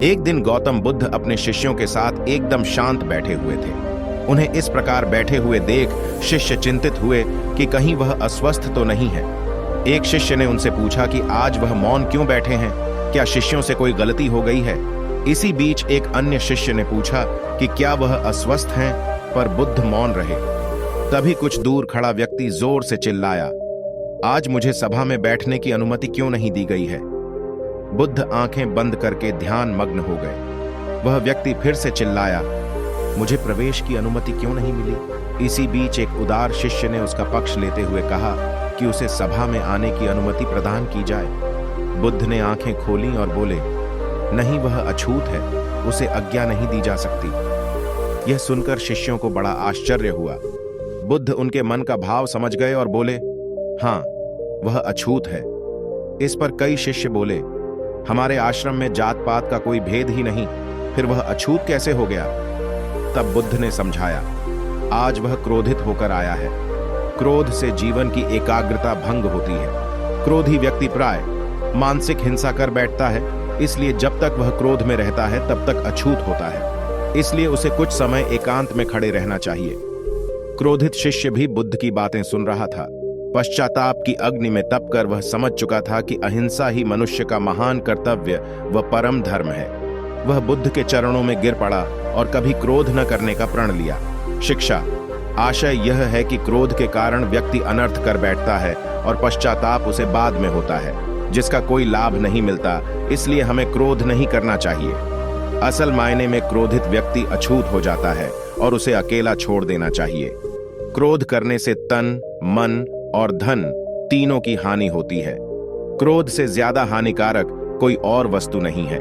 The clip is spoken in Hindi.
एक दिन गौतम बुद्ध अपने शिष्यों के साथ एकदम शांत बैठे हुए थे। उन्हें इस प्रकार बैठे हुए देख शिष्य चिंतित हुए कि कहीं वह अस्वस्थ तो नहीं है। एक शिष्य ने उनसे पूछा कि आज वह मौन क्यों बैठे हैं, क्या शिष्यों से कोई गलती हो गई है। इसी बीच एक अन्य शिष्य ने पूछा कि क्या वह अस्वस्थ हैं, पर बुद्ध मौन रहे। तभी कुछ दूर खड़ा व्यक्ति जोर से चिल्लाया, आज मुझे सभा में बैठने की अनुमति क्यों नहीं दी गई है। बुद्ध आंखें बंद करके ध्यान मग्न हो गए। वह व्यक्ति फिर से चिल्लाया, मुझे प्रवेश की अनुमति क्यों नहीं मिली। इसी बीच एक उदार शिष्य ने उसका पक्ष लेते हुए कहा कि उसे सभा में आने की अनुमति प्रदान की जाए। बुद्ध ने आंखें खोली और बोले, नहीं, वह अछूत है, उसे आज्ञा नहीं दी जा सकती। यह सुनकर शिष्यों को बड़ा आश्चर्य हुआ। बुद्ध उनके मन का भाव समझ गए और बोले, हाँ, वह अछूत है। इस पर कई शिष्य बोले, हमारे आश्रम में जात पात का कोई भेद ही नहीं, फिर वह अछूत कैसे हो गया। तब बुद्ध ने समझाया, आज वह क्रोधित होकर आया है। क्रोध से जीवन की एकाग्रता भंग होती है। क्रोधी व्यक्ति प्राय मानसिक हिंसा कर बैठता है, इसलिए जब तक वह क्रोध में रहता है तब तक अछूत होता है। इसलिए उसे कुछ समय एकांत में खड़े रहना चाहिए। क्रोधित शिष्य भी बुद्ध की बातें सुन रहा था। पश्चाताप की अग्नि में तपकर वह समझ चुका था कि अहिंसा ही मनुष्य का महान कर्तव्य व परम धर्म है। वह बुद्ध के चरणों में गिर पड़ा और कभी क्रोध न करने का प्रण लिया। शिक्षा, आशय यह है कि क्रोध के कारण व्यक्ति अनर्थ कर बैठता है और पश्चाताप उसे बाद में होता है, जिसका कोई लाभ नहीं मिलता। इसलिए हमें क्रोध नहीं करना चाहिए। असल मायने में क्रोधित व्यक्ति अछूत हो जाता है और उसे अकेला छोड़ देना चाहिए। क्रोध करने से तन, मन और धन तीनों की हानि होती है। क्रोध से ज्यादा हानिकारक कोई और वस्तु नहीं है।